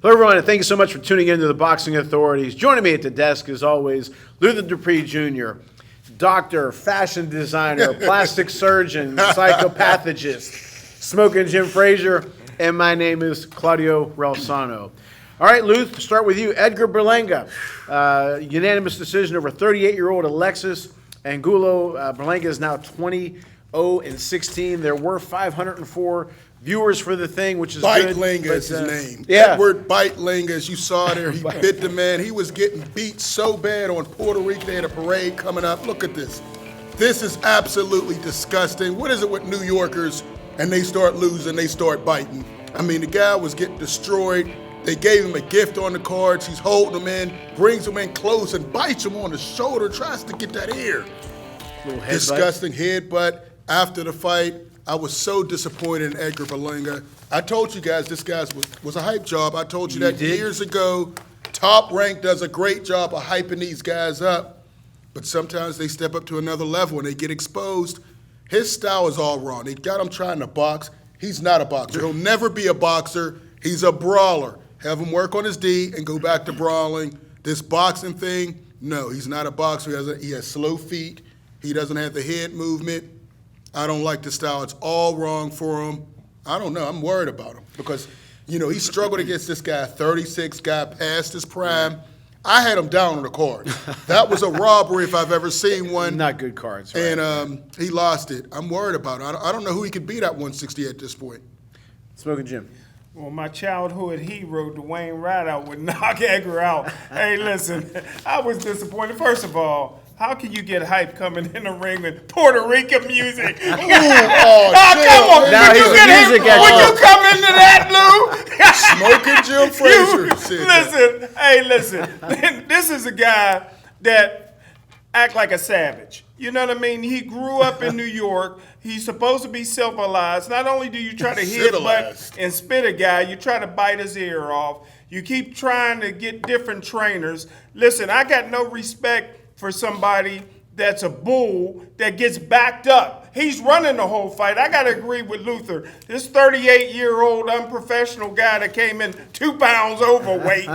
Hello, everyone, and thank you so much for tuning in to the Boxing Authorities. Joining me at the desk, as always, Luther Dupree Jr., doctor, fashion designer, plastic surgeon, psychopathologist, Smoking Jim Frazier, and my name is Claudio Relsano. All right, Luth, to start with you, Edgar Berlenga, unanimous decision over 38-year-old Alexis Angulo. Berlenga is now 20-0-16. There were 504 viewers for the thing, which is good. Berlenga is his name. Yeah. That word Berlenga, as you saw there, he bit the man. He was getting beat so bad on Puerto Rico. They had a parade coming up. Look at this. This is absolutely disgusting. What is it with New Yorkers and they start losing, they start biting? I mean, the guy was getting destroyed. They gave him a gift on the cards. He's holding him in, brings him in close and bites him on the shoulder, tries to get that ear. Disgusting headbutt. After the fight, I was so disappointed in Edgar Berlenga. I told you guys this guy was a hype job. I told you that years ago. Top Rank does a great job of hyping these guys up, but sometimes they step up to another level and they get exposed. His style is all wrong. They got him trying to box. He's not a boxer. He'll never be a boxer. He's a brawler. Have him work on his D and go back to brawling. This boxing thing, no, he's not a boxer. He has slow feet. He doesn't have the head movement. I don't like the style. It's all wrong for him. I don't know. I'm worried about him because, he struggled against this guy, 36, guy past his prime. I had him down on the card. That was a robbery if I've ever seen one. Not good cards. Right? And he lost it. I'm worried about it. I don't know who he could beat at 160 at this point. Smoking Jim. Well, my childhood hero, Dwayne Rideout, would knock Edgar out. Hey, listen, I was disappointed. First of all, how can you get hype coming in the ring with Puerto Rican music? Come on. Now Would you come into that, Lou? Smoking Jim Frazier. Listen. This is a guy that act like a savage. You know what I mean? He grew up in New York. He's supposed to be civilized. Not only do you try to hit butt and spit a guy, you try to bite his ear off. You keep trying to get different trainers. Listen, I got no respect for somebody that's a bull that gets backed up. He's running the whole fight. I got to agree with Luther. This 38-year-old unprofessional guy that came in 2 pounds overweight. You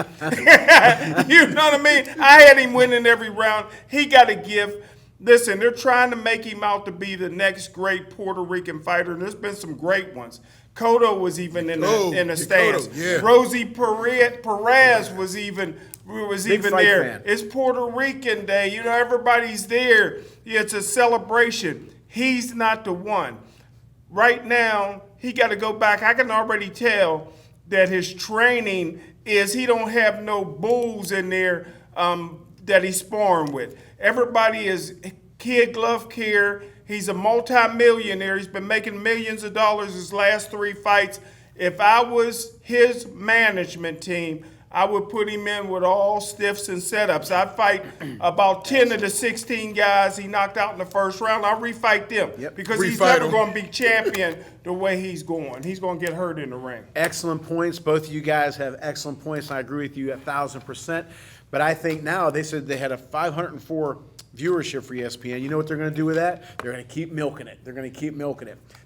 know what I mean? I had him winning every round. He got a gift. Listen, they're trying to make him out to be the next great Puerto Rican fighter, and there's been some great ones. Cotto was even in the stands. Yeah. Rosie Perez was even there. Fan. It's Puerto Rican Day. Everybody's there. It's a celebration. He's not the one. Right now, he got to go back. I can already tell that his training is he don't have no bulls in there that he's sparring with. Everybody is kid glove care. He's a multi-millionaire. He's been making millions of dollars his last 3 fights. If I was his management team, I would put him in with all stiffs and setups. I'd fight about 10 of the 16 guys he knocked out in the first round. I'll refight them because he's never going to be champion the way he's going. He's going to get hurt in the ring. Excellent points. Both of you guys have excellent points, and I agree with you 1,000%. But I think now they said they had a 504 viewership for ESPN. You know what they're going to do with that? They're going to keep milking it.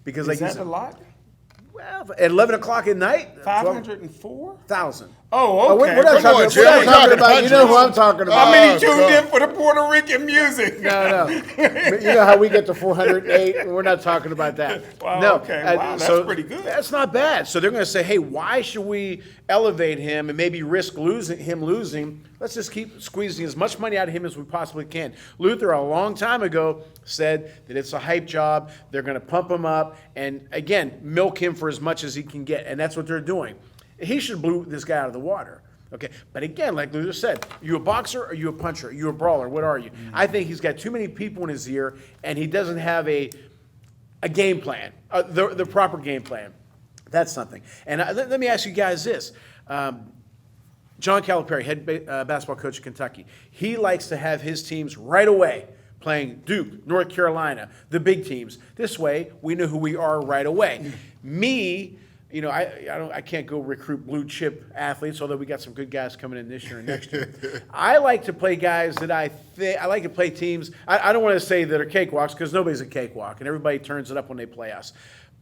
Because Is that a lot? Well, at 11 o'clock at night? 504,000. 1,000. Oh, okay. We're not talking about. You know who I'm talking about. How many tuned in for the Puerto Rican music? No. You know how we get to 408? We're not talking about that. Wow, no. okay. Wow, that's pretty good. That's not bad. So they're going to say, hey, why should we elevate him and maybe risk losing? Let's just keep squeezing as much money out of him as we possibly can. Luther, a long time ago, said that it's a hype job. They're going to pump him up and, again, milk him for as much as he can get. And that's what they're doing. He should blow this guy out of the water. Okay, but again, like Luther said, are you a boxer or are you a puncher? Are you a brawler? What are you? I think he's got too many people in his ear, and he doesn't have a game plan, the proper game plan. That's something. And let me ask you guys this. John Calipari, head basketball coach of Kentucky, he likes to have his teams right away playing Duke, North Carolina, the big teams. This way, we know who we are right away. I can't go recruit blue chip athletes, although we got some good guys coming in this year and next year. I like to play guys that I like to play teams. I don't want to say that are cakewalks because nobody's a cakewalk and everybody turns it up when they play us.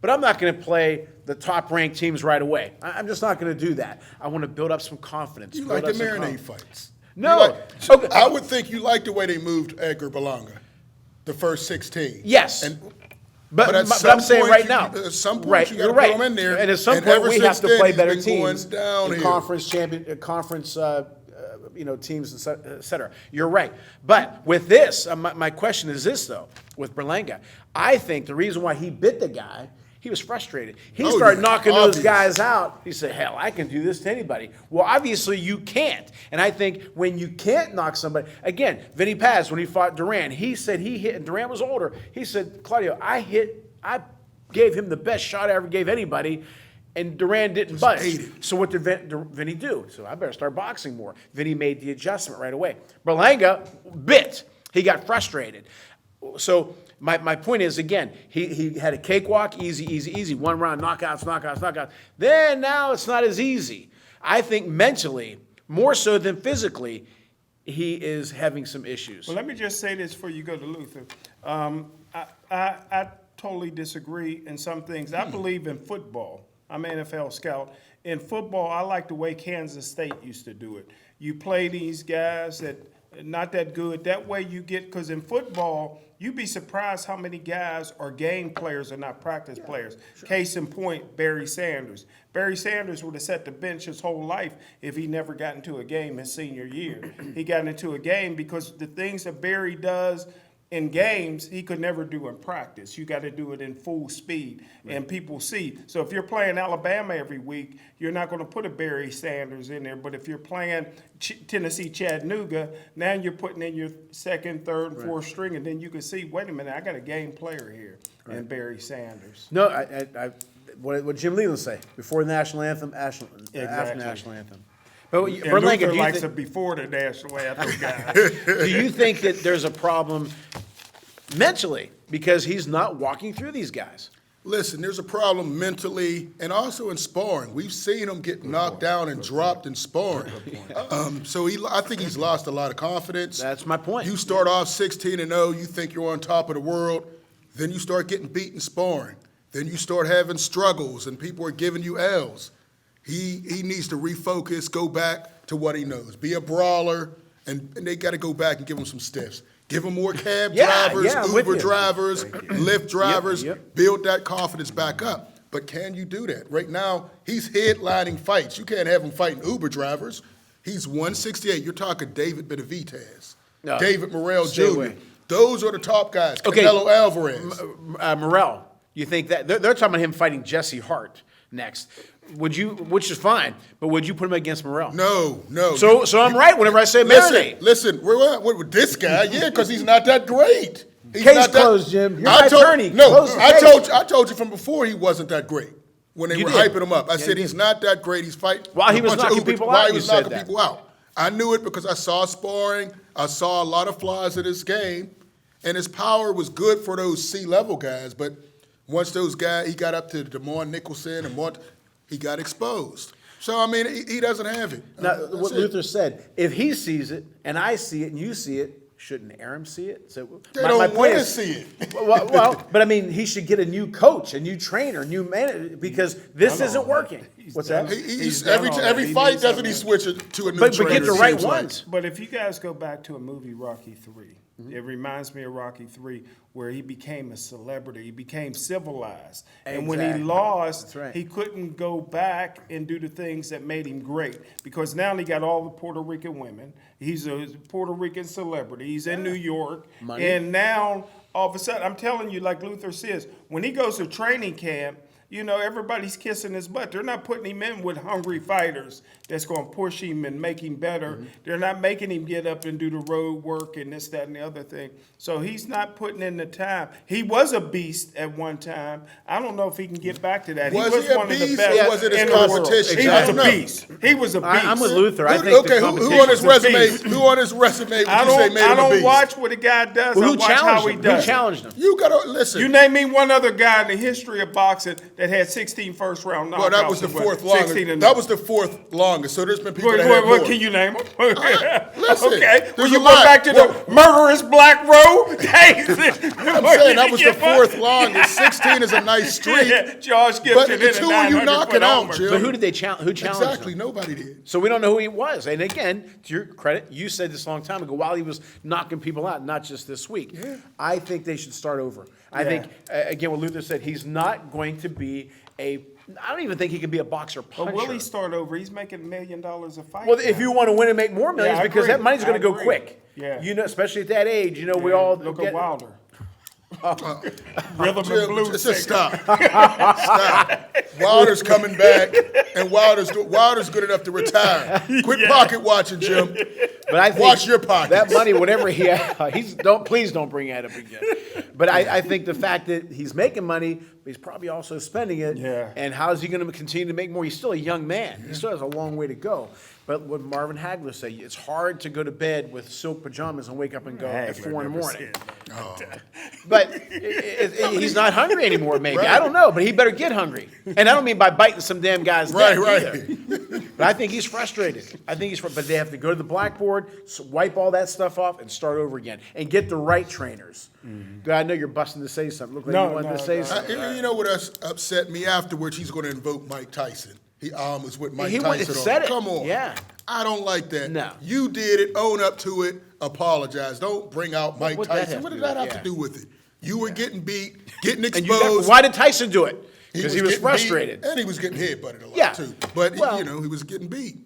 but I'm not going to play the top-ranked teams right away. I'm just not going to do that. I want to build up some confidence. You build like the up some marinade fights. No. Okay. I would think you like the way they moved Edgar Berlenga, the first 16. Yes. But I'm saying right now, at some point right, you got to you're put right. them in there. And at some point ever we have since to then, play he's better been teams, going downhill. conference teams, et cetera. You're right. But with this, my question is this though: with Berlenga, I think the reason why he bit the guy, he was frustrated. He started knocking those guys out. He said, hell, I can do this to anybody. Well, obviously you can't. And I think when you can't knock somebody, again, Vinny Paz, when he fought Duran, he said he hit, and Duran was older. He said, Claudio, I gave him the best shot I ever gave anybody, and Duran didn't budge. So what did Vinny do? So I better start boxing more. Vinny made the adjustment right away. Berlenga bit. He got frustrated. So my point is, again, he had a cakewalk, easy, 1 round, knockouts. Then now it's not as easy. I think mentally, more so than physically, he is having some issues. Well, let me just say this before you go to Luther. I totally disagree in some things. I believe in football. I'm an NFL scout. In football, I like the way Kansas State used to do it. You play these guys that are not that good. That way you get, because in football, you'd be surprised how many guys are game players and not practice players. Sure. Case in point, Barry Sanders. Barry Sanders would have sat the bench his whole life if he never got into a game his senior year. He got into a game because the things that Barry does in games, he could never do in practice. You got to do it in full speed, and people see. So if you're playing Alabama every week, you're not going to put a Barry Sanders in there. But if you're playing Tennessee Chattanooga, now you're putting in your second, third, and fourth string, and then you can see, wait a minute, I got a game player here, and Barry Sanders. No, what Jim Leland say before the national anthem, after the national anthem. But Berlenga, Luther likes it before the national anthem guy. Do you think that there's a problem mentally because he's not walking through these guys? Listen, there's a problem mentally and also in sparring. We've seen him get knocked down and dropped in sparring. So I think he's lost a lot of confidence. That's my point. You start off 16-0, you think you're on top of the world, then you start getting beat in sparring. Then you start having struggles and people are giving you L's. He needs to refocus, go back to what he knows. Be a brawler, and they got to go back and give him some stiffs. Give him more cab drivers, Uber drivers, Lyft drivers. Build that confidence back up. But can you do that? Right now, he's headlining fights. You can't have him fighting Uber drivers. He's 168. You're talking David Benavidez, David Morrell Jr. Those are the top guys. Canelo Alvarez. Morrell, you think that they're talking about him fighting Jesse Hart next? Which is fine, but would you put him against Morrell? No. So I'm right whenever I say marinate. Listen, we're with this guy, because he's not that great. Case closed, Jim. You're my attorney. I told you from before he wasn't that great when they were hyping him up. I said he's not that great. He's fighting while he was knocking people out. You said that. People out. I knew it because I saw sparring. I saw a lot of flaws in his game, and his power was good for those C-level guys. But once those guys, he got up to DeMar Nicholson and he got exposed. So, I mean, he doesn't have it. Now, what Luther said, if he sees it, and I see it, and you see it, shouldn't Aram see it? So they don't want to see it. Well, but I mean, he should get a new coach, a new trainer, a new manager, because this isn't working. What's that? Every fight, doesn't he switch it to a new trainer? But get the right ones. But if you guys go back to a movie, Rocky III, it reminds me of Rocky III, where he became a celebrity. He became civilized. And when he lost, he couldn't go back and do the things that made him great. Because now he got all the Puerto Rican women. He's a Puerto Rican celebrity. He's in New York. Money. And now, all of a sudden, I'm telling you, like Luther says, when he goes to training camp, everybody's kissing his butt. They're not putting him in with hungry fighters that's going to push him and make him better. They're not making him get up and do the road work and this, that, and the other thing. So he's not putting in the time. He was a beast at one time. I don't know if he can get back to that. He was one of the best. Or was it his competition? He was a beast. He was a beast. I'm with Luther. I think who on his resume? Who on his resume would you say made him a beast? I don't watch what a guy does. I watch how he does. Who challenged him? You got to listen. You name me one other guy in the history of boxing that had 16 first-round knockouts. Well, that was the fourth longest. 16 That was the fourth longest. So there's been people that had What more. can you name them? Listen, Okay. Will there's you a go lot. back to the murderous Black Road? Hey, I'm saying that was the fourth longest. 16 is a nice streak. Yeah, Josh But Gibson it's hit a who are you 900-foot knocking out, homer. Jim? But who did they challenge? Who challenged Exactly, him? nobody did. So we don't know who he was. And again, to your credit, you said this a long time ago while he was knocking people out, not just this week. I think they should start over. I think, again, what Luther said, he's not going to be I don't even think he could be a boxer puncher. But will he start over? He's making $1 million a fight. Well, if you want to win and make more millions, Yeah, I because agree. that money's going I to go agree. quick. Yeah. You know, especially at that age, we all look get at Wilder. Rhythm and Jim, blues. just stop. Stop. Wilder's coming back, and Wilder's good enough to retire. Quit pocket watching, Jim. But I think Watch your pockets. that money, whatever please don't bring that up again. But I think the fact that he's making money, he's probably also spending it. Yeah. And how is he going to continue to make more? He's still a young man. He still has a long way to go. But what Marvin Hagler said, it's hard to go to bed with silk pajamas and wake up and go at Hagler 4 in the never morning. said But he's not hungry anymore, maybe. I don't know, but he better get hungry. And I don't mean by biting some damn guy's neck either. But I think he's frustrated. But they have to go to the blackboard, wipe all that stuff off, and start over again. And get the right trainers. I know you're busting to say something. Look like you wanted to say something. You know what upset me afterwards? He's going to invoke Mike Tyson. He was with Mike He Tyson. said it. Come on. Yeah. I don't like that. No. You did it. Own up to it. Apologize. Don't bring out Mike What did that Tyson. have What to did do that with have it? to do with it? You were getting beat, getting And exposed. why did Tyson do it? Because he was getting frustrated. beat, and he was getting headbutted a lot Yeah. too. But Well- he was getting beat.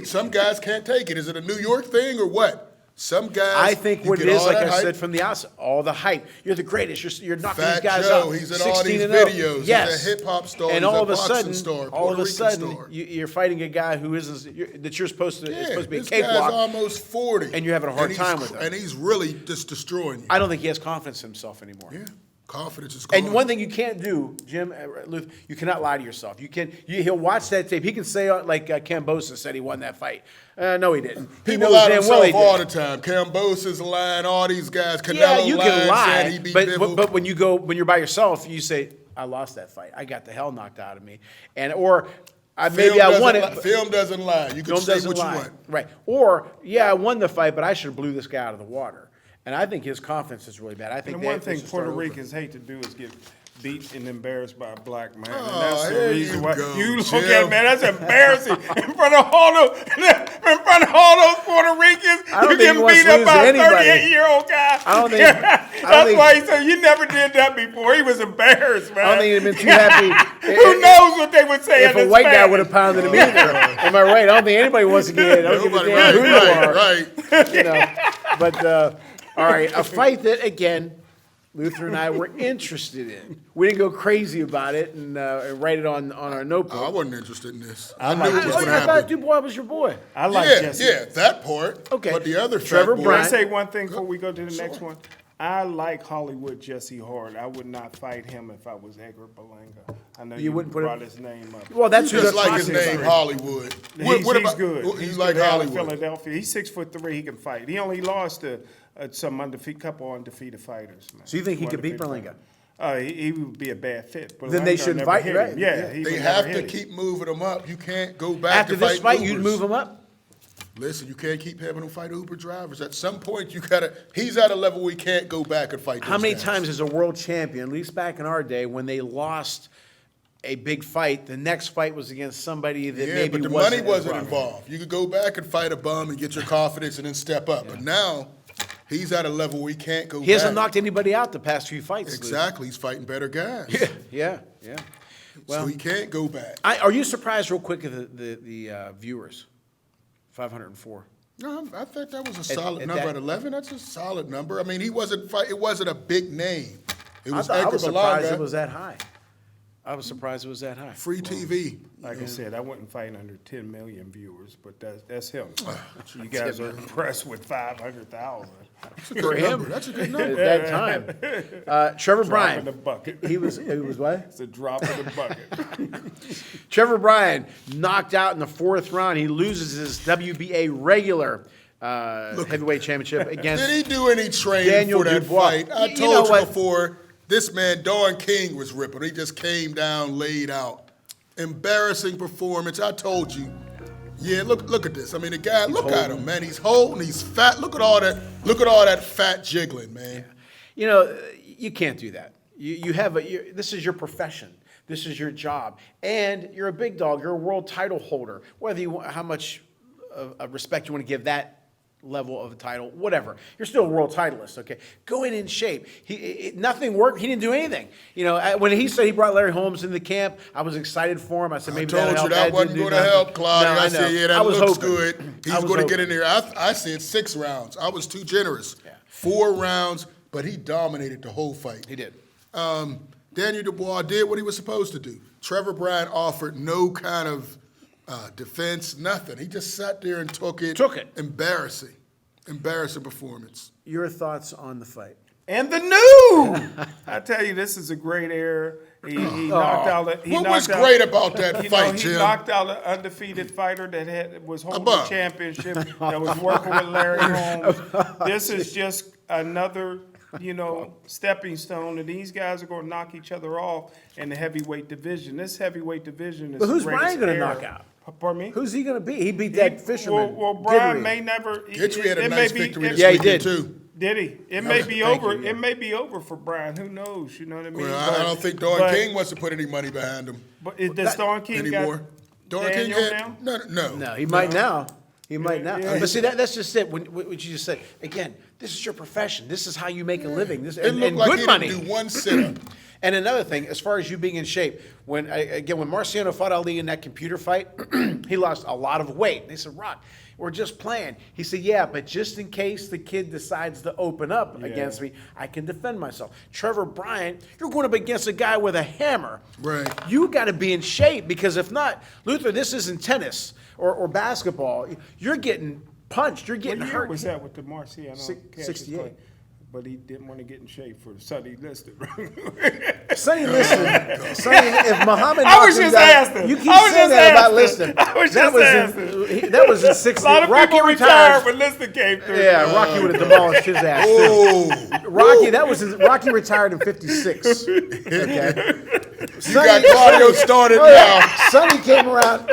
Some guys can't take it. Is it a New York thing or what? Some guys. I think you what it get is, all like that I hype. said from the outset, all the hype. You're the greatest. You're knocking Fat these guys Joe, out. he's in all 16 these and 0. videos. Yes. He's a hip-hop star. And He's all a of a boxing sudden, star, all of Puerto a Rican sudden, star. you're fighting a guy who isn't that you're supposed to. It's supposed to be a this guy's cakewalk. almost 40. And you're having a hard time with him. And he's really just destroying you. I don't think he has confidence in himself anymore. Yeah. Confidence is gone. And one thing you can't do, Jim, Luther, you cannot lie to yourself. He'll watch that tape. He can say like Cambosa said he won that fight. No, he didn't. He People knows lie to damn well he themselves all the did. time. Cambosa's lying, all these guys. Canelo Yeah, you lying, can said lie, he beat but Bivol. when you're by yourself, you say, "I lost that fight. I got the hell knocked out of me," maybe I won it. Film doesn't lie. You can Film say doesn't what you lie. want. Right. Or, yeah, I won the fight, but I should have blew this guy out of the water. And I think his confidence is really bad. I think And one thing Puerto Ricans hate to do is get beat and embarrassed by a black man. And that's the here reason you why go, you look Jim. at, man, that's embarrassing. in front of all those Puerto Ricans, I don't you think he getting wants beat to up lose by to a anybody. 38-year-old guy. I don't think- That's why he said you never did that before. He was embarrassed, man. I don't think he'd have been too happy. Who knows what they would say If in a white guy Spanish. would have pounded him either. Am I right? I don't think anybody wants to get it. I don't give a Nobody, damn who you are. right. But, all right, a fight that, again, Luther and I were interested in. We didn't go crazy about it and write it on our I notebook. wasn't interested in this. I I knew like it was Jesse. going to I thought happen. Dubois was your boy. I like Yeah, Jesse. yeah, that part. Okay. But the other Trevor fat boy, Can I Bryant. say one thing before we go to the next one? I like Hollywood Jesse Hart. I would not fight him if I was Edgar Berlenga. I know you wouldn't put brought him- his name up. Well, that's you who just they're like his talking name, about. Hollywood. He's good. You He's like good out of Hollywood. Philadelphia. He's 6'3". He can fight. He only lost to some couple undefeated fighters. Man. So you think he could beat Undefeated Berlenga? fighters. He would be a bad fit. Then they Berlenga shouldn't never fight, hit right? him. Yeah, Yeah. he They would have never to hit him. keep moving them up. You can't go back After to this fight, Ubers. you'd move him up? Listen, you can't keep having them fight Uber drivers. At some point, he's at a level we can't go back and fight How those many guys. times as a world champion, at least back in our day, when they lost a big fight, the next fight was against somebody that Yeah, maybe but the wasn't money as wasn't rough. involved. You could go back and fight a bum and get your confidence and then step up. But now, he's at a level we can't go back. He hasn't knocked anybody out the past few fights. Exactly. He's fighting better guys. Yeah. So Well, he can't go back. are you surprised, real quick, at the viewers? 504. No, I think that was a solid at number that- at 11. That's a solid number. I mean, it wasn't a big name. It was I Edgar was surprised Berlenga, it was that high. I was surprised it was that high. free TV. Like I said, I wouldn't fight under 10 million viewers, but that's him. You guys are impressed with 500,000. That's a For good him. number. That's a good At number. that time. Trevor Drop in the Bryant. bucket. He was what? It's a drop in the bucket. Trevor Bryant knocked out in the 4th round. He loses his WBA regular heavyweight championship against. Did he do any training Daniel for that Dubois. fight? I You told know you what? before. This man, Don King, was ripping. He just came down, laid out. Embarrassing performance. I told you. Yeah, look at this. I mean, the guy, look at him, man. He's holding, he's fat. Look at all that fat jiggling, man. You know, you can't do that. This is your profession. This is your job. And you're a big dog. You're a world title holder. Whether you want, how much of respect you want to give that level of a title, whatever. You're still a world titleist, okay? Go in shape. Nothing worked. He didn't do anything. You know, when he said he brought Larry Holmes into the camp, I was excited for him. I said, maybe that'll help. I told you that wasn't going to help, Claudia. No, I said, yeah, that looks good. He's going to get in there. I said 6 rounds. I was too generous. Yeah. 4 rounds, but he dominated the whole fight. He did. Daniel Dubois did what he was supposed to do. Trevor Bryant offered no kind of defense, nothing. He just sat there and took it. Embarrassing performance. Your thoughts on the fight? And the new. I tell you, this is a great era. He knocked out. What was great about that fight, Jim? He knocked out an undefeated fighter that was holding the championship, that was working with Larry Holmes. This is just another, stepping stone, and these guys are going to knock each other off in the heavyweight division. This heavyweight division is. But who's the greatest Bryant going to era. knock out? Pardon me? Who's he going to beat? He beat that fisherman. Well, Bryant Guidry. may never. Guidry had a it nice may be- victory this Yeah, he weekend, did. too. Did he? It may be over. It may be over for Brian. Who knows? You know what I mean? Well, I don't think Don King wants to put any money behind him But does Don King anymore. got Don King Daniel had now? no. No, he might now. He might now. Yeah. But see, that's just it. What you just said. Again, this is your profession. This is how you make a living. This It and looked like good he money. didn't do one sit-up. And another thing, as far as you being in shape, when Marciano fought Ali in that computer fight, he lost a lot of weight. They said, Rock, we're just playing. He said, yeah, but just in case the kid decides to open up against me, I can defend myself. Trevor Bryant, you're going up against a guy with a hammer. Right. You got to be in shape, because if not, Luther, this isn't tennis or basketball. You're getting punched. You're getting What year hurt. was that with the Marciano? 68. But he didn't want to get in shape for Sonny Liston. Sonny Liston. If Muhammad I was knocked him just down, asking. you keep I was saying just that about asking. Liston. I was That just was that was in 60. A lot of Rocky people retired when Liston came through. Yeah, Rocky would have demolished his ass. Oh, Rocky retired in 56. Okay. you got Claudio started now. Sonny came around.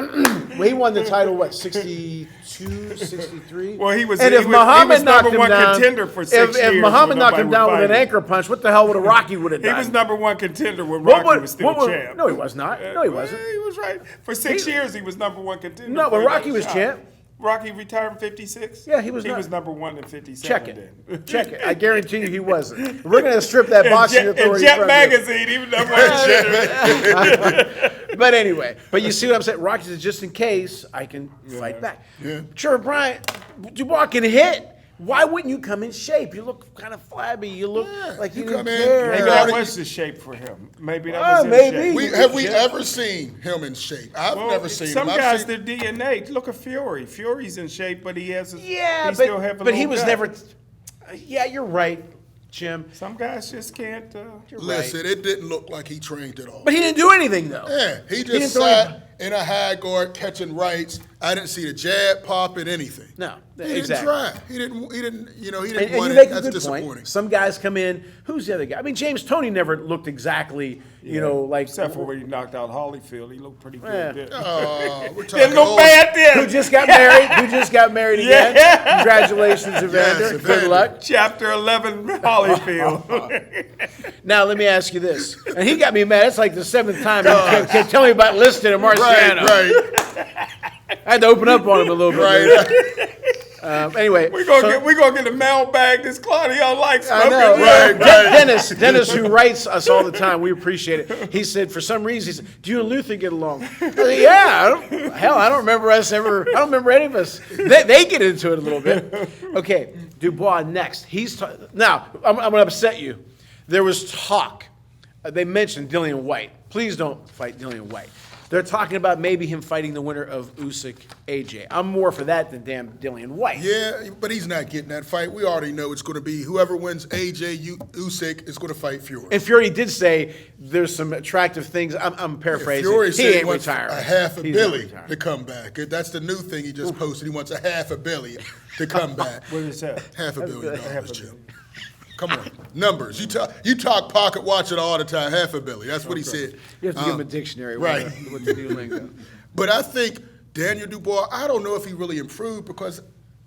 Well, he won the title, 62, 63? Well, he was. And he if was, Muhammad he was knocked number him one down, contender for 6 years. if Muhammad when knocked him nobody down would with an fight anchor punch, what the hell would a Rocky would have him. done? He was number one contender when Rocky was still champ. No, he was not. No, he wasn't. He was right. For 6 years, he was number one contender. No, but before he Rocky got was shot. champ. Rocky retired in 56? Yeah, he was He not- was number one in 57. Check it. Then. Check it. I guarantee you he wasn't. We're going to strip that boxing In authority Jet from you. Magazine, he was number one contender. But anyway, you see what I'm saying? Rocky says, just in case, I can fight back. Yeah. Trevor Bryant, Dubois can hit. Why wouldn't you come in shape? You look kind of flabby. You look like you you didn't come in, care. Maybe Yeah. that was the shape for him. Maybe that was his maybe. shape. Have we ever seen him in shape? I've Well, never seen some him. guys, their DNA. Look at Fury. Fury's in shape, but he has. Yeah, still have a but he little was gut. never. Yeah, you're right, Jim. Some guys just can't. You're Listen, right. it didn't look like he trained at all. But he didn't do anything though. Yeah, he didn't just throw sat in a high guard catching rights. I didn't see the jab popping anything. No, He exactly. didn't try. He didn't And want you it. make a That's good disappointing. point. Some guys come in. Who's the other guy? I mean, James Toney never looked exactly, like Except for when he knocked out Holyfield, he looked pretty good. Yeah. didn't he? We're Didn't talking look old- bad then. who just got married. Who just got married again? Yeah. Congratulations, Evander. Yes, Good Evander. luck. Chapter 11, Holyfield. Now let me ask you this, and he got me mad. It's like the 7th time he kept telling me about Liston and Marciano. Right. I had to open up on him a little bit. Right. Anyway, We're gonna get a mailbag this Claudio likes. I know. Right. Dennis, who writes us all the time, we appreciate it. He said, for some reason, he said, "Do you and Luther get along?" I said, yeah. I don't remember us ever. I don't remember any of us. They get into it a little bit. Okay, Dubois next. Now I'm going to upset you. There was talk. They mentioned Dillian White. Please don't fight Dillian White. They're talking about maybe him fighting the winner of Usyk AJ. I'm more for that than damn Dillian White. Yeah, but he's not getting that fight. We already know it's going to be whoever wins AJ Usyk is going to fight Fury. And Fury did say there's some attractive things. I'm paraphrasing. Fury He said he ain't wants retiring. a half a He's not billy retiring. to come back. That's the new thing he just posted. He wants a half a billy to come back. What is that? $500 million, Jim. Come on, numbers. You talk pocket watching all the time, half a billy. That's what he said. You have to give him a dictionary right. with the new lingo. But I think Daniel Dubois, I don't know if he really improved because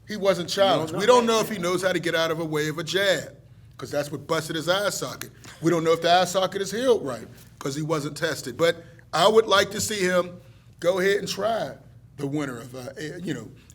he wasn't challenged. We don't know if he knows how to get out of a way of a jab because that's what busted his eye socket. We don't know if the eye socket is healed right because he wasn't tested. But I would like to see him go ahead and try the winner of,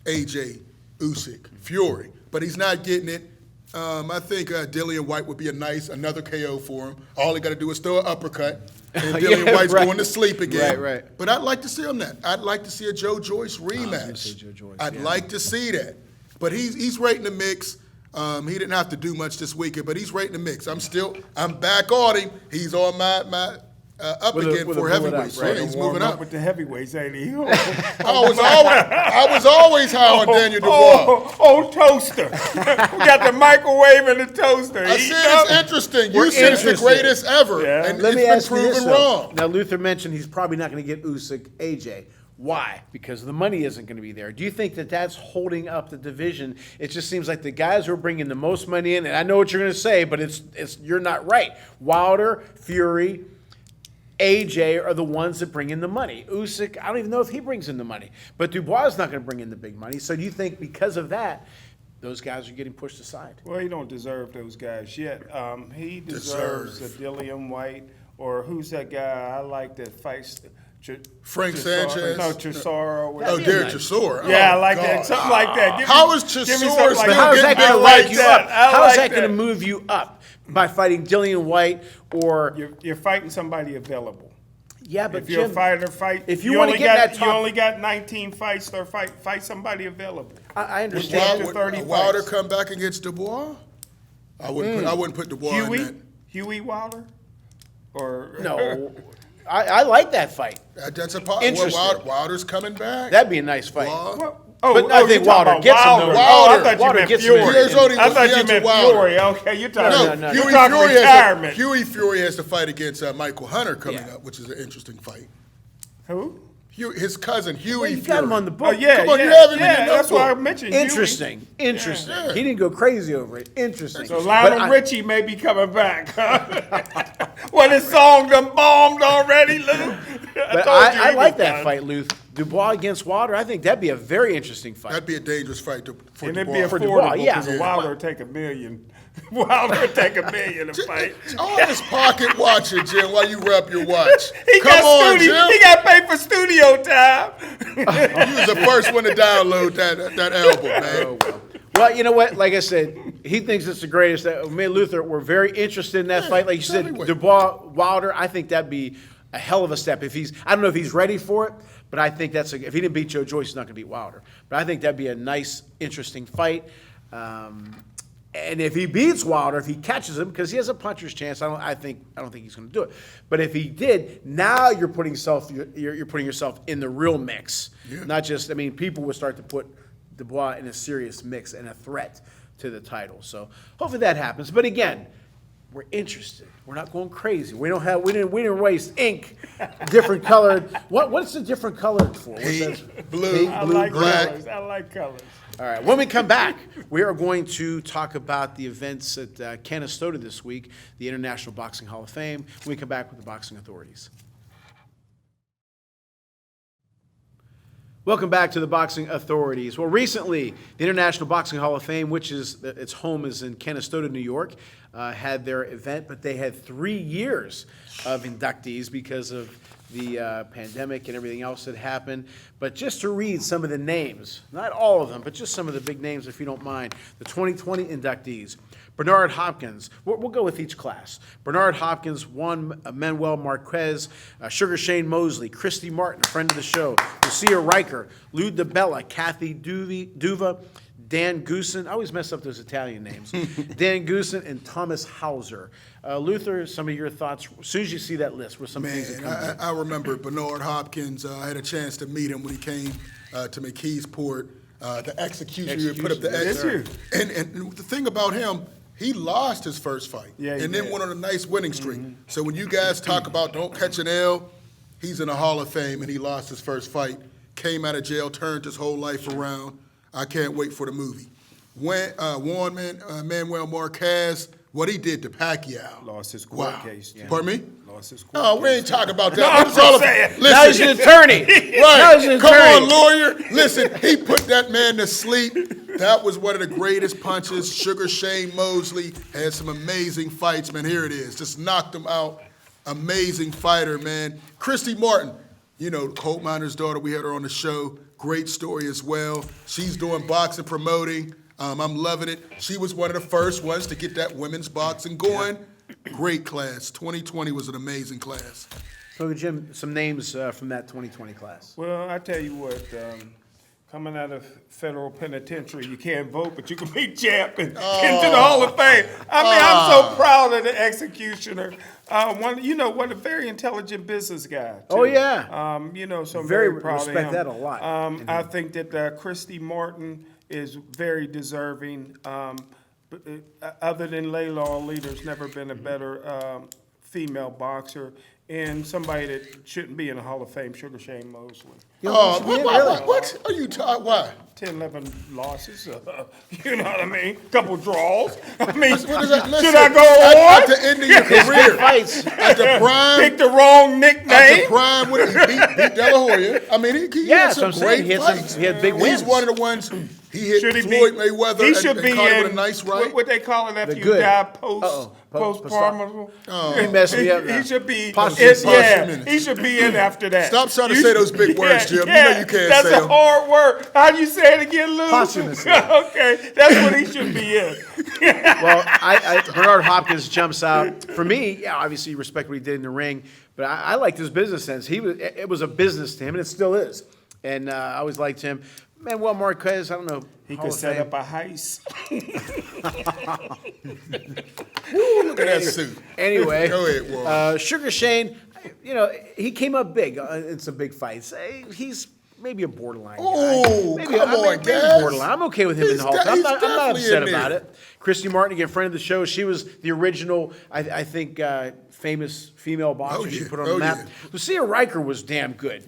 AJ Usyk, Fury. But he's not getting it. I think Dillian White would be another KO for him. All he got to do is throw an uppercut, and Dillian White's going to sleep again. Right. But I'd like to see him that. I'd like to see a Joe Joyce rematch. I'd like to see that. But he's right in the mix. He didn't have to do much this weekend, but he's right in the mix. I'm back on him. He's on my up again for heavyweights. Right. So he's moving up. with the heavyweights, ain't he? I was always high on Daniel Dubois. Toaster. We got the microwave and the toaster. I said it's interesting. You said it's the greatest ever, and Let me it's ask been you this, proven though. wrong. Now, Luther mentioned he's probably not going to get Usyk, AJ. Why? Because the money isn't going to be there. Do you think that that's holding up the division? It just seems like the guys who are bringing the most money in, and I know what you're going to say, but it's you're not right. Wilder, Fury, AJ are the ones that bring in the money. Usyk, I don't even know if he brings in the money. But Dubois is not going to bring in the big money. So do you think because of that, those guys are getting pushed aside? Well, he don't deserve those guys yet. He deserves a Dillian White, or who's that guy I like that fights? Frank Sanchez? No, Chisora. Oh, Derek Chisora. Yeah, I Oh, like God. that. Something like that. How is Chisora still But how is that getting going to big rank you up? How is that going to that. move you up? By fighting Dillian White or... You're fighting somebody available. Yeah, but If you're Jim, a fighter, fight. if you wanna get that top- you only got 19 fights, or fight somebody available. I understand. Would 30 Wilder fights. come back against Dubois? I wouldn't put Dubois in that. Huey Wilder, or No, I like that fight. That's a part. Interesting. Wilder's coming back. That'd be a nice fight. Wilder. But I think Wilder gets him, though. Oh, I thought you Wilder meant gets him. Fury. I thought you He meant Wilder. Fury. Okay, you're talking. No. You're Huey talking Fury retirement. Huey Fury has to fight against Michael Hunter coming Yeah. up, which is an interesting fight. Who? His cousin Huey You Fury. got him on the book. Oh yeah, Come on, yeah, you have him in yeah. your That's why I notebook. mentioned Huey. Interesting. Yeah. He didn't go crazy over it. Interesting. So But Lionel Richie may be coming back. When his song done bombed already, Lou. But I like that fight, Lou. Dubois against Wilder. I think that'd be a very interesting fight. That'd be a dangerous fight for And it'd Dubois. be For Dubois, affordable yeah. because Wilder would take $1 million. Wilder would take $1 million to fight. All this pocket watching, Jim, while you rub your watch. He Come on, Jim. He got paid for studio time. You was the first one to download that album, man. Well, you know what? Like I said, he thinks it's the greatest. Me and Luther were very interested in that fight. Like you said, heavyweight. Dubois, Wilder, I think that'd be a hell of a step. I don't know if he's ready for it, but I think if he didn't beat Joe Joyce, he's not going to beat Wilder. But I think that'd be a nice, interesting fight. And if he beats Wilder, if he catches him, because he has a puncher's chance, I don't think he's going to do it. But if he did, now you're putting yourself in the real mix. Yeah. Not just, people would start to put Dubois in a serious mix and a threat to the title. So hopefully that happens. But again, we're interested. We're not going crazy. We didn't waste ink, different colored. What's the different colored for? Pink, blue, I like black. colors. I like colors. All right. When we come back, we are going to talk about the events at Canastota this week, the International Boxing Hall of Fame. When we come back with the boxing authorities. Welcome back to the Boxing Authorities. Well, recently, the International Boxing Hall of Fame, which is its home is in Canastota, New York, had their event, but they had 3 years of inductees because of the pandemic and everything else that happened. But just to read some of the names, not all of them, but just some of the big names, if you don't mind. The 2020 inductees: Bernard Hopkins. We'll go with each class. Bernard Hopkins, Juan Manuel Marquez, Sugar Shane Mosley, Christy Martin, a friend of the show, Lucia Riker, Lou DiBella, Kathy Duva, Dan Goosen. I always mess up those Italian names. Dan Goosen and Thomas Hauser. Luther, some of your thoughts, as soon as you see that list, what some things that come to I remember Bernard Hopkins. I had a chance to meet him when he came to McKeesport. The execution, you put up the Yes, sir. and the thing about him, he lost his first fight, Yeah, he and then did. went on a nice winning streak. So when you guys talk about don't catch an L, he's in the Hall of Fame, and he lost his first fight. Came out of jail, turned his whole life around. I can't wait for the movie. Juan Manuel Marquez, what he did to Pacquiao. Lost his court Wow. case. Too. Pardon me? Lost his court No, case. we ain't talking about that. No, I'm It's all just about- saying. Now he's an attorney. Now he's Right. an Come attorney. on, lawyer. Listen, he put that man to sleep. That was one of the greatest punches. Sugar Shane Mosley had some amazing fights, man. Here it is. Just knocked him out. Amazing fighter, man. Christy Martin, you know, coal miner's daughter. We had her on the show. Great story as well. She's doing boxing promoting. I'm loving it. She was one of the first ones to get that women's boxing going. Great class. 2020 was an amazing class. So, Jim, some names from that 2020 class. Well, I tell you what, coming out of federal penitentiary, you can't vote, but you can be champ and into the Hall of Fame. I mean, I'm so proud of the executioner. One a very intelligent business guy. Too. Oh, yeah. So I'm Very very proud of him. respect that a lot. I think that Christy Martin is very deserving. Other than Layla Ali, there's never been a better female boxer. And somebody that shouldn't be in the Hall of Fame, Sugar Shane Mosley. What are you talking? Why? 10, 11 losses, you know what I mean? Couple draws. I mean, What does that? Listen, should I go on? at the end of your career? Fights. At the prime. Pick the wrong At the nickname. prime, when he beat De La Hoya. I mean, he Yeah, had that's what some I'm saying. great He had some- fights. he had big He's wins. one of the ones. He hit Should he Floyd be? Mayweather He should and be caught him in with a nice right. what they call it after The you good. die Uh-oh. postpartum. He messed me up now. He should be. Posthumous. He should be in after that. Stop trying to say those big words, Jim. You know you can't that's say a them. hard word. How do you say it again, Lou? Posthumously. Okay, that's what he should be in. Well, Bernard Hopkins jumps out. For me, yeah, obviously you respect what he did in the ring, but I liked his business sense. It was a business to him, and it still is. And I always liked him. Manuel Marquez, I don't know. He Hall could of set Fame. up a heist. Look at that suit. Anyway, Go ahead, Warren. Sugar Shane, he came up big in some big fights. He's maybe a borderline guy. Oh, Maybe, come on, maybe guys. borderline. I'm okay with him in He's the Hall of Fame. he's I'm not definitely upset in about there. it. Christy Martin, again, friend of the show. She was the original, I think, famous female boxer. Oh, She yeah. put on the Oh, map. yeah. Lucia Riker was damn good.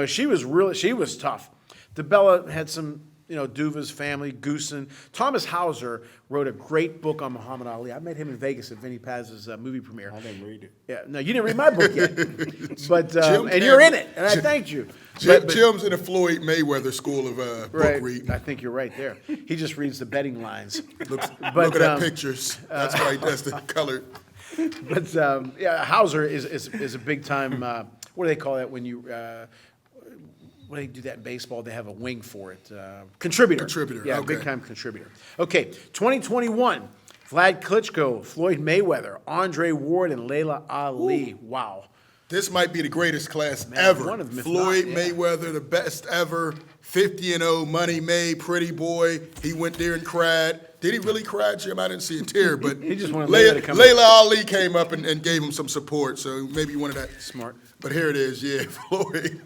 She was tough. DeBella had some, Duva's family, Goosen. Thomas Hauser wrote a great book on Muhammad Ali. I met him in Vegas at Vinnie Paz's movie premiere. I didn't read it. Yeah, no, you didn't read my book yet. But Jim and you're in Campbell. it, and I thanked you. Jim's in the Floyd Mayweather school of book Right, reading. I think you're right there. He just reads the betting lines. Look at that pictures. That's why he does the color. But Hauser is a big time. What do they call that when you? When they do that in baseball, they have a wing for it. Contributor. Contributor, Yeah, okay. big time contributor. Okay, 2021. Vlad Klitschko, Floyd Mayweather, Andre Ward, and Layla Ali. Ooh. Wow. This might be the greatest class ever. one of them, if Floyd not, yeah. Mayweather, the best ever. 50-0, money made, pretty boy. He went there and cried. Did he really cry, Jim? I didn't see a tear, but He just wanted Layla to come Layla Ali came up and gave him some support, so maybe you wanted that. Smart. But here it is, yeah, Floyd.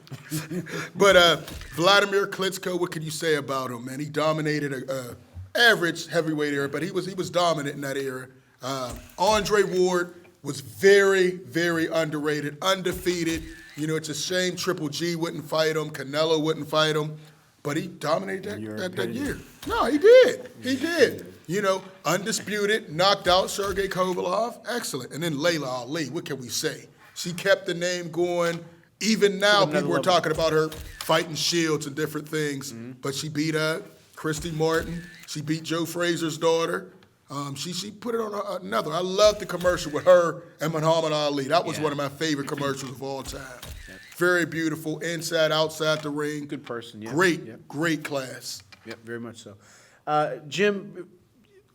But Vladimir Klitschko, what can you say about him, man? He dominated a average heavyweight era, but he was dominant in that era. Andre Ward was very, very underrated, undefeated. It's a shame Triple G wouldn't fight him, Canelo wouldn't fight him, but he dominated that year. No, he did. He did. Undisputed, knocked out Sergey Kovalev. Excellent. And then Layla Ali, what can we say? She kept the name going. Even now, people are talking about her fighting Shields and different things, but she beat Christy Martin. She beat Joe Frazier's daughter. She put it on another. I love the commercial with her and Muhammad Ali. That was one of my favorite commercials of all time. Yeah. Very beautiful, inside, outside the ring. Good person, yeah. Great class. Yep, very much so. Jim,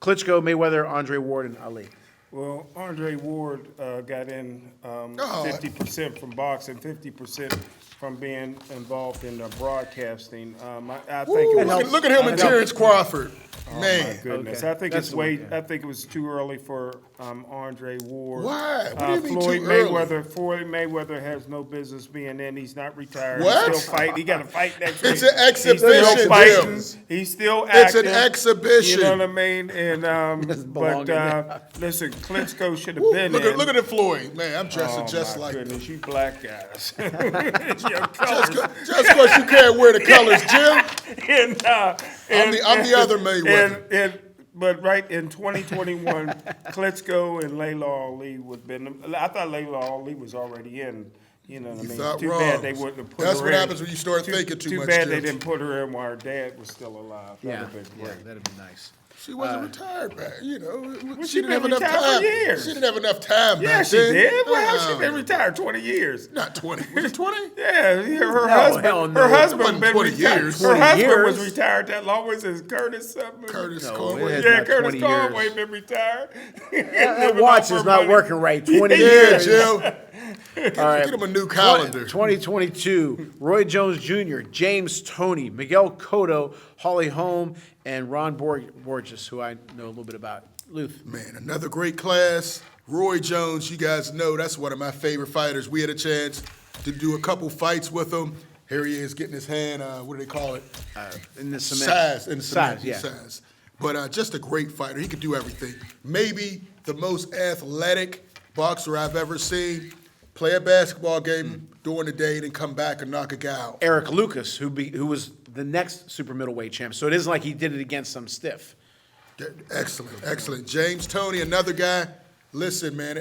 Klitschko, Mayweather, Andre Ward, and Ali. Well, Andre Ward got in 50% from boxing, 50% from being involved in broadcasting. I think it was, Look at him and Terrence Crawford. oh Man. my goodness! Okay. I think That's it's the one, way. yeah. I think it was too early for Andre Ward. Why? What do you mean Floyd too early? Floyd Mayweather has no business being in. He's not retired. What? He's still fighting. He got to fight next week. It's an exhibition, He's still fighting. Jim. He's still It's active. an exhibition. You know what I mean? And belong in there. listen, Klitschko should have Woo, been look in. at the Floyd. Man, I'm dressing Oh, just my like goodness, him. you black guys. Your colors. Just because you can't wear the colors, Jim. And I'm the other Mayweather. And But right in 2021, Klitschko and Layla Ali would been. I thought Layla Ali was already in. You know what I mean? thought Too wrong. bad they wouldn't have put That's her what in. happens when you start thinking too much, Too bad Jim. they didn't put her in while her dad was still alive. Yeah, That'd have been great. that'd be nice. She wasn't retired back, you know. she didn't have been enough retired for time. years. She didn't have enough time Yeah, back she then. did. Well, how's she been retired 20 years? Not 20. Was it 20? Yeah, her hell husband. no. Her It husband wasn't been 20 retired. years. Her 20 husband was years. retired that long. Was his Curtis something? Curtis No, Conway. it Yeah, not Curtis 20 Conway years. been retired. That watch is not working right. 20 Yeah, years. Jill. All right. Get him a new calendar. 2022, Roy Jones Jr., James Toney, Miguel Cotto, Holly Holm, and Ron Borges, who I know a little bit about. Luth. Man, another great class. Roy Jones, you guys know that's one of my favorite fighters. We had a chance to do a couple fights with him. Here he is getting his hand, what do they call it? In the cement. Size. In the cement, yeah. size. But just a great fighter. He could do everything. Maybe the most athletic boxer I've ever seen. Play a basketball game during the day, then come back and knock a guy out. Eric Lucas, who was the next super middleweight champ. So it isn't like he did it against some stiff. Excellent, excellent. James Toney, another guy. Listen, man,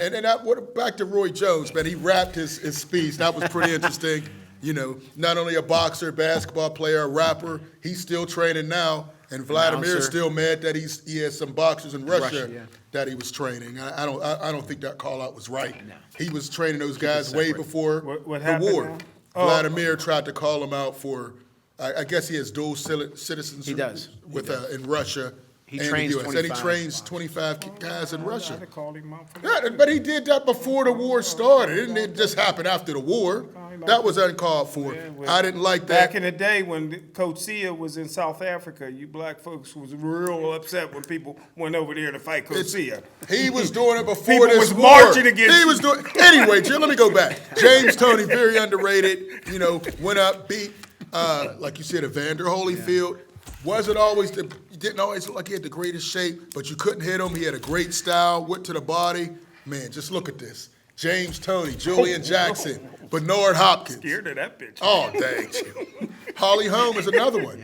back to Roy Jones, man. He wrapped his speech. That was pretty interesting. You know, not only a boxer, basketball player, a rapper, he's still training now. And Vladimir's Announcer. still mad that he has some boxers in Russia, yeah. that he was training. I don't think that call out was right. No. He was training those guys way before What the happened war. now? Oh. Vladimir tried to call him out for, I guess he has dual citizenship. He does. With in Russia. He and trains the US. And he 25. trains 25 guys in Russia. I'd have called him out for that. Yeah, but he did that before the war started. It didn't just happen after the war. That was uncalled for. Yeah, well, I didn't like that. Back in the day when Coach Sia was in South Africa, you black folks was real upset when people went over there to fight Coach Sia. He was doing it before People this was war. marching against He you. was doing. Anyway, Jim, let me go back. James Toney, very underrated. You know, went up, beat, like you said, Evander Holyfield. Wasn't always didn't always look like he had the greatest shape, but you couldn't hit him. He had a great style, went to the body. Man, just look at this. James Toney, Julian Jackson, Bernard Hopkins. Scared of that bitch. Oh, dang. Jim. Holly Holm is another one.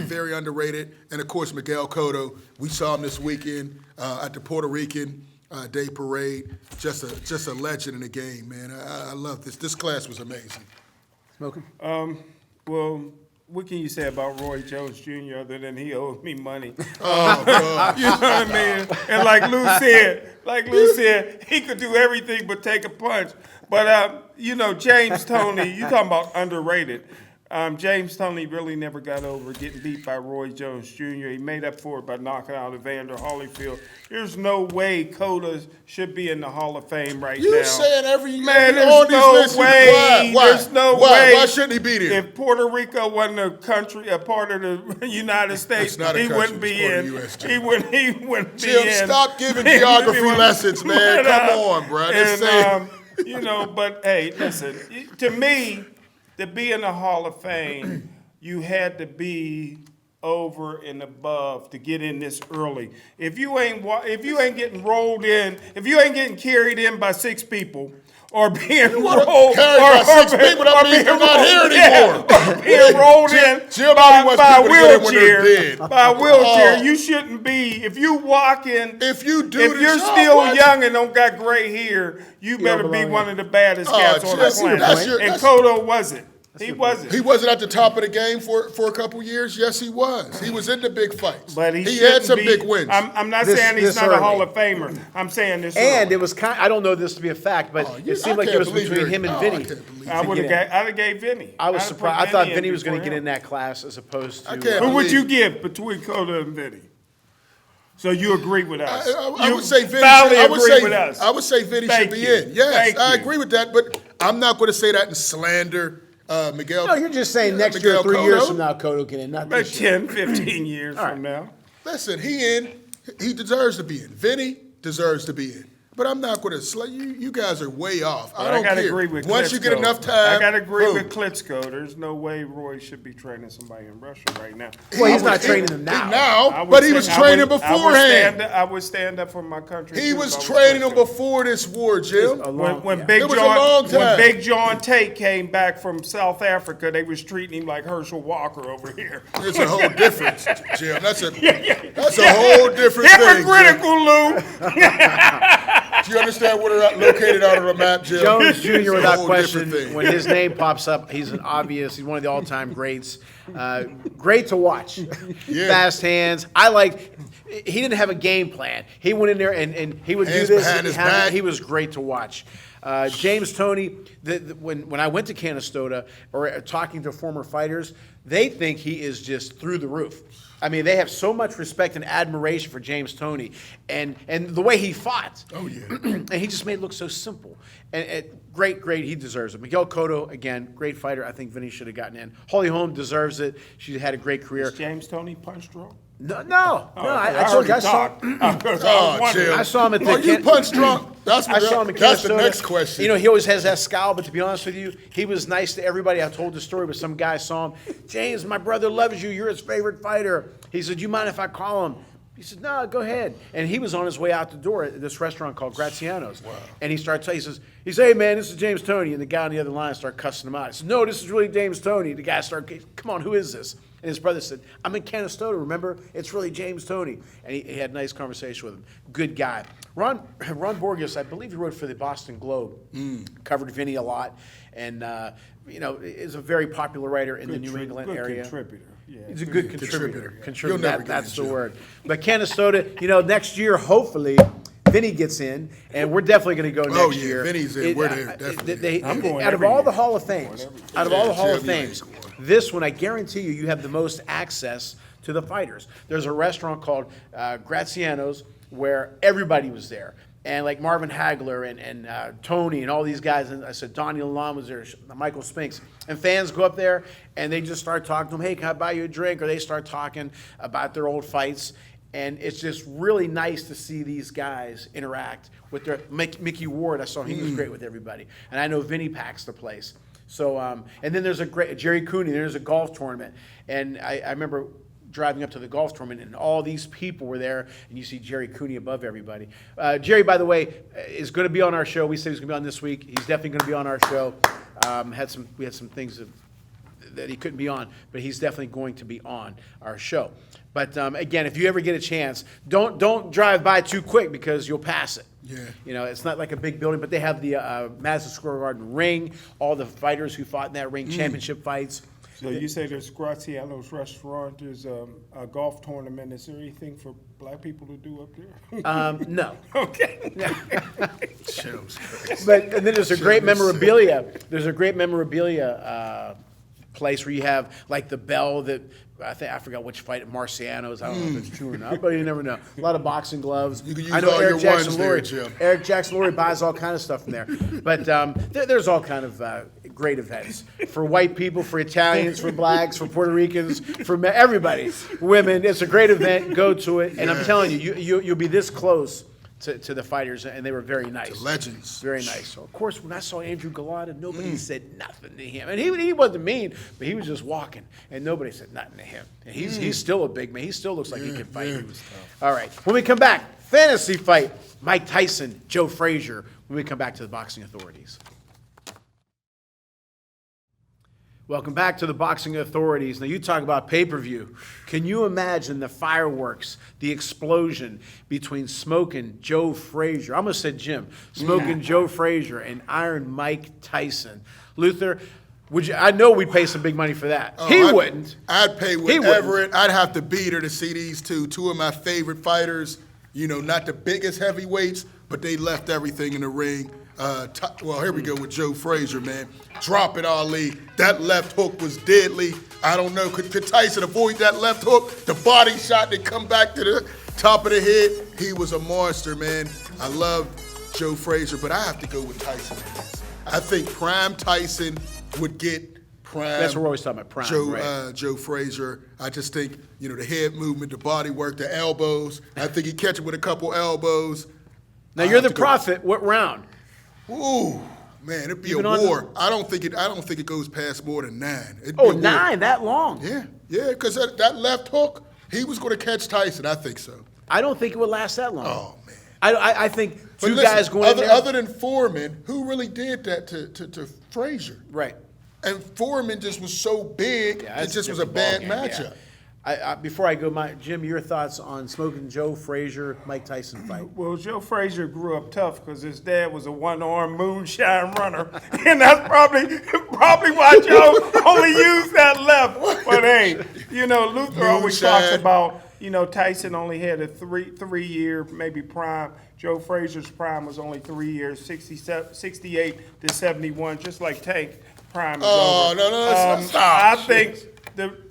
Very underrated. And, of course, Miguel Cotto. We saw him this weekend at the Puerto Rican Day Parade. Just a legend in the game, man. I love this. This class was amazing. Smoking? Well, what can you say about Roy Jones Jr. other than he owed me money? Oh, God. You know what I mean? And like Lou said, he could do everything but take a punch. But, you know, James Toney, you talking about underrated. James Toney really never got over getting beat by Roy Jones Jr. He made up for it by knocking out Evander Holyfield. There's no way Cotto should be in the Hall of Fame right now. You saying every Man, on there's these no lists, way. why? There's no Why? way. Why shouldn't he be there? If Puerto Rico wasn't a country, a part of the United States, It's not a he country, wouldn't be it's part of in. the US, Jim. He wouldn't be Jim, in. stop giving He geography wouldn't- lessons, man. But, Come on, bro. Just say you know, but hey, listen. To me, to be in the Hall of Fame, you had to be over and above to get in this early. If you ain't getting rolled in, if you ain't getting carried in by 6 people, or being rolled, carried by 6 people, that means you're not here anymore. or being rolled in Jim by only wants a people to get in when they're wheelchair, dead. by a wheelchair, Oh. you shouldn't be. If you walking, If you do if the you're job, still what? young and don't got gray hair, you better be belong one of the baddest Oh, cats on the Jesse, planet. that's your- And that's- Cotto wasn't. He wasn't. He wasn't at the top of the game for a couple years. Yes, he was. He was in the big fights. But he had shouldn't some be- big wins. I'm not This- saying he's this not a early. Hall of Famer. I'm saying this. And early. it was I don't know this to be a fact, but you- it seemed I like it can't was believe between you're- him and I Vinny. can't believe I to would get have. in. I'd have gave Vinny. I was I'd have surprised. put I thought in Vinny was going to before get him. in that class as opposed to. I can't Who would believe- you give between Cotto and Vinny? So you agree with us? I You would say Vinny. thoroughly I would agree say with us. I would say Vinny Thank should be you. in. Yes, Thank I you. agree with that. But I'm not going to say that and slander Miguel. No, you're just saying next Miguel year, 3 Cotto. years from now, Cotto can in, not About this year. 10, 15 years from now. Listen, he deserves to be in. Vinny deserves to be in. but I'm not going to you guys are way off. I But don't gotta care. agree with Once you get Klitschko. enough time, I gotta agree boom. with Klitschko. There's no way Roy should be training somebody in Russia right now. Well, he's not training them now. I would But he say- was training beforehand. I would stand up for my country. He too was if I training them Klitschko. before this war, Jim. When It Big was a long John, when time. Big John Tate came back from South Africa, they was treating him like Herschel Walker over here. It's a whole difference, Jim. That's a whole different thing. Jim. Hypocritical, Lou. Do you understand where they're located out on the map, Jim? Jones It's Jr. a without whole question. different thing. When his name pops up, he's he's one of the all-time greats. Great to watch. Yeah. Fast hands. He didn't have a game plan. He went in there and he would Hands do this. behind and his back. he was great to watch. James Toney, when I went to Canastota or talking to former fighters, they think he is just through the roof. I mean, they have so much respect and admiration for James Toney and the way he fought. Oh, yeah. And he just made it look so simple. And great, he deserves it. Miguel Cotto, again, great fighter. I think Vinny should have gotten in. Holly Holm deserves it. She had a great career. Is James Toney punch drunk? No. Okay, I told you, I saw Jim. I saw him at the Are you punch drunk? That's I saw him at That's the Canastota. next question. You know, he always has that scowl, but to be honest with you, he was nice to everybody. I told the story, but some guy saw him. James, my brother loves you. You're his favorite fighter. He said, you mind if I call him? He said, no, go ahead. And he was on his way out the door at this restaurant called Graziano's. Wow. And he starts, he says, hey, man, this is James Toney. And the guy on the other line started cussing him out. He said, no, this is really James Toney. The guy started, come on, who is this? And his brother said, I'm in Canastota, remember? It's really James Toney. And he had a nice conversation with him. Good guy. Ron Borges, I believe he wrote for the Boston Globe, covered Vinny a lot. And, is a very popular writer in the New England area. Contributor. Yeah. He's a good contributor. You'll never get That's it, the Jim. word. But Canastota, next year, hopefully, Vinny gets in, and we're definitely going to go next yeah, year. Vinny's in. We're there, definitely. I'm going out of every all the year. Hall of Fames, out of all the Hall of Jim, you ain't Fames, going. this one, I guarantee you have the most access to the fighters. There's a restaurant called Graziano's where everybody was there. And like Marvin Hagler and Tony and all these guys, and I said Donnie Lalonde was there, Michael Spinks, and fans go up there and they just start talking to them. Hey, can I buy you a drink? Or they start talking about their old fights, and it's just really nice to see these guys interact with their Mickey Ward. I saw he was great with everybody, and I know Vinny packs the place. So and then there's a great Jerry Cooney. There's a golf tournament, and I remember driving up to the golf tournament, and all these people were there, and you see Jerry Cooney above everybody. Jerry, by the way, is going to be on our show. We said he's going to be on this week. He's definitely going to be on our show. We had some things that he couldn't be on, but he's definitely going to be on our show. But again, if you ever get a chance, don't drive by too quick because you'll pass it. Yeah. It's not like a big building, but they have the Madison Square Garden ring, all the fighters who fought in that ring, championship fights. So you say there's Graziano's restaurant, there's a golf tournament. Is there anything for black people to do up there? No. Okay. And then there's a great memorabilia. There's a great memorabilia place where you have like the bell that I forgot which fight at Marciano's. I don't know if it's true or not, but you never know. A lot of boxing gloves. You can use I know all Eric your Jackson ones there, Laurie. Jim. Eric Jackson Laurie buys all kind of stuff from there. But there's all kind of great events for white people, for Italians, for blacks, for Puerto Ricans, for everybody, women. It's a great event. Go to it, and I'm telling you, you'll be this close to the fighters, and they were very nice. Legends. Very nice. So, of course, when I saw Andrew Galata, nobody said nothing to him. And he wasn't mean, but he was just walking, and nobody said nothing to him. And he's still a big man. He still looks like he can fight. All right. When we come back, fantasy fight, Mike Tyson, Joe Frazier, when we come back to the Boxing Authorities. Welcome back to the Boxing Authorities. Now, you talk about pay-per-view. Can you imagine the fireworks, the explosion between Smokin' Joe Frazier? I almost said Jim. Smokin' Joe Frazier and Iron Mike Tyson. Luther, would you? I know we'd pay some big money for that. He wouldn't. I'd pay whatever I'd have to beat her to see these two of my favorite fighters. Not the biggest heavyweights, but they left everything in the ring. Here we go with Joe Frazier, man. Drop it, Ali. That left hook was deadly. I don't know. Could Tyson avoid that left hook? The body shot that come back to the top of the head. He was a monster, man. I love Joe Frazier, but I have to go with Tyson. I think prime Tyson would get prime. That's what we're always talking about, prime. Joe Frazier. I just think, the head movement, the body work, the elbows. I think he'd catch him with a couple elbows. Now you're the prophet. What round? Ooh, man, it'd be Even a on war. I don't think it goes past more than 9. It'd be Oh, a war. 9, that long? Yeah, because that left hook, he was going to catch Tyson. I think so. I don't think it would last that long. Oh man. I think But two listen, guys going in there. other than Foreman, who really did that to Frazier? Right. And Foreman just was so big, Yeah, it that's just was a different bad ballgame, matchup. yeah. Before I go, Jim, your thoughts on smoking Joe Frazier, Mike Tyson fight? Well, Joe Frazier grew up tough because his dad was a one-armed moonshine runner, and that's probably why Joe only used that left. But hey, Luther always talks Moonshine. about Tyson only had a three-year maybe prime. Joe Frazier's prime was only 3 years, 68 to 71, just like Tank prime is Oh, over. no, stop. I think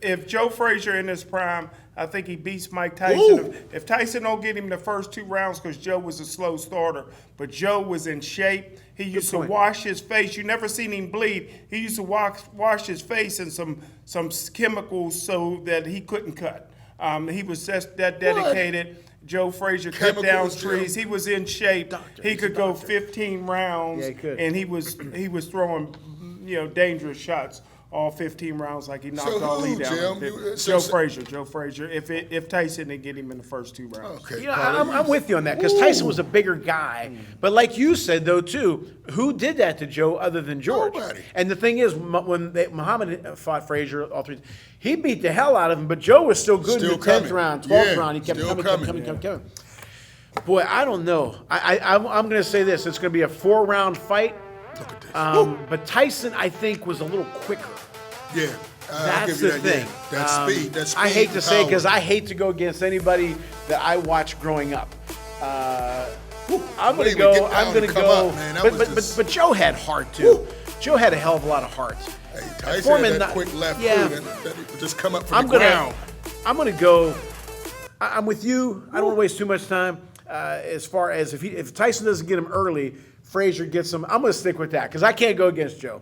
if Joe Frazier in his prime, I think he beats Mike Tyson. Ooh. If Tyson don't get him the first 2 rounds, because Joe was a slow starter, but Joe was in shape. He used to wash his face. You never seen him bleed. He used to wash his face in some chemicals so that he couldn't cut. He was that dedicated. Joe Frazier cut down Chemicals, trees. Joe. He was in shape. He could go 15 rounds, Yeah, he could. and he was throwing dangerous shots all 15 rounds like he knocked So Ali who, down. Jim? Joe Frazier. If Tyson didn't get him in the first 2 rounds. Okay. I'm with you on that because Tyson was a bigger guy. But like you said, though, too, who did that to Joe other than George? Nobody. And the thing is, when Muhammad fought Frazier, all 3, he beat the hell out of him, but Joe was still good Still in the 10th coming. round, 12th Yeah, round. He kept still coming. Boy, I don't know. I'm going to say this. It's going to be a 4-round fight. Look at this. But Tyson, I think, was a little quicker. Yeah. I'll That's give you the that, thing. yeah. That's speed. I hate to say it because power. I hate to go against anybody that I watched growing up. I'm When gonna he would go. get I'm down gonna and come go. up, man, that was but just- but Joe had heart too. Joe had a hell of a lot of heart. Hey, Tyson Foreman had that not- quick left yeah. foot that would just come up from I'm the gonna. ground. I'm gonna go. I'm with you. I don't want to waste too much time. As far as if Tyson doesn't get him early, Frazier gets him. I'm gonna stick with that because I can't go against Joe.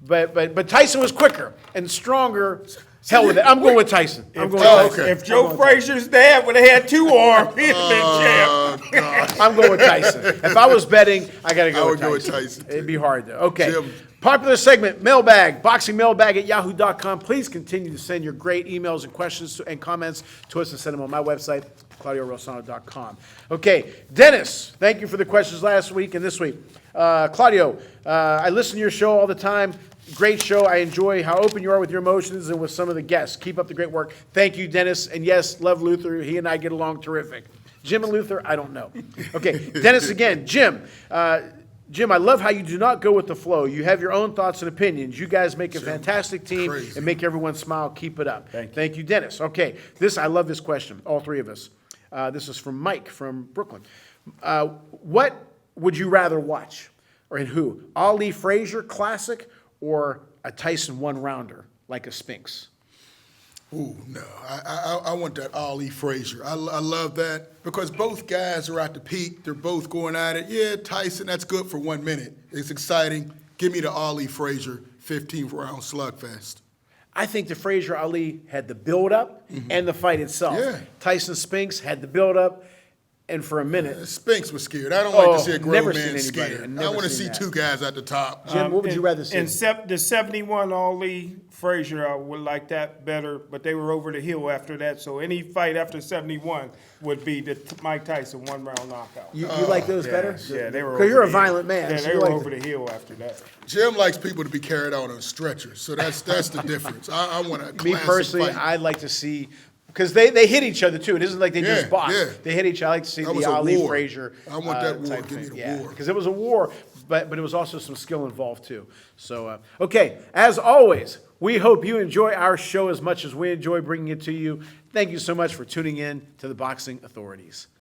But Tyson was quicker and stronger. Hell with it. I'm going with Tyson. I'm going with Tyson. okay. If Joe Frazier's dad would have had 2 arms, he'd have been champ. I'm going with Tyson. If I was betting, I got to go I with would go with Tyson. Tyson, It'd be hard, though. Okay. Jim. Popular segment, mailbag, boxingmailbag@yahoo.com. Please continue to send your great emails and questions and comments to us and send them on my website, claudiorosano.com. Okay, Dennis, thank you for the questions last week and this week. Claudio, I listen to your show all the time. Great show. I enjoy how open you are with your emotions and with some of the guests. Keep up the great work. Thank you, Dennis. And yes, love Luther. He and I get along terrific. Jim and Luther, I don't know. Okay, Dennis again. Jim, I love how you do not go with the flow. You have your own thoughts and opinions. You guys make a fantastic team crazy. and make everyone smile. Keep it up. Thank you, Dennis. Okay, I love this question, all 3 of us. This is from Mike from Brooklyn. What would you rather watch, or in who? Ali Frazier Classic or a Tyson 1-rounder like a Spinks? Ooh, no. I want that Ali Frazier. I love that because both guys are at the peak. They're both going at it. Yeah, Tyson, that's good for 1 minute. It's exciting. Give me the Ali Frazier 15-round slugfest. I think the Frazier Ali had the build-up and the fight itself. Yeah. Tyson Spinks had the build-up, and for a minute. Spinks was scared. I don't like to see a never grown seen man anybody. scared. I've I never want to seen see that. 2 guys at the top. Jim, what would you rather see? In the 71 Ali Frazier, I would like that better, but they were over the hill after that. So any fight after 71 would be the Mike Tyson 1-round knockout. You like those better? Yeah, they were. Because you're a over the hill. violent man. Yeah, so they you were like over the hill after that. Jim likes people to be carried out on stretchers, so that's the difference. I want a classic Me personally, fight. I'd like to see, because they hit each other too. It isn't like they just Yeah, box. yeah. They hit each other. I like to see That the was a Ali war. Frazier. I want that war. type Give me thing. the war. Because it was a war, but it was also some skill involved too. So, okay, as always, we hope you enjoy our show as much as we enjoy bringing it to you. Thank you so much for tuning in to the Boxing Authorities.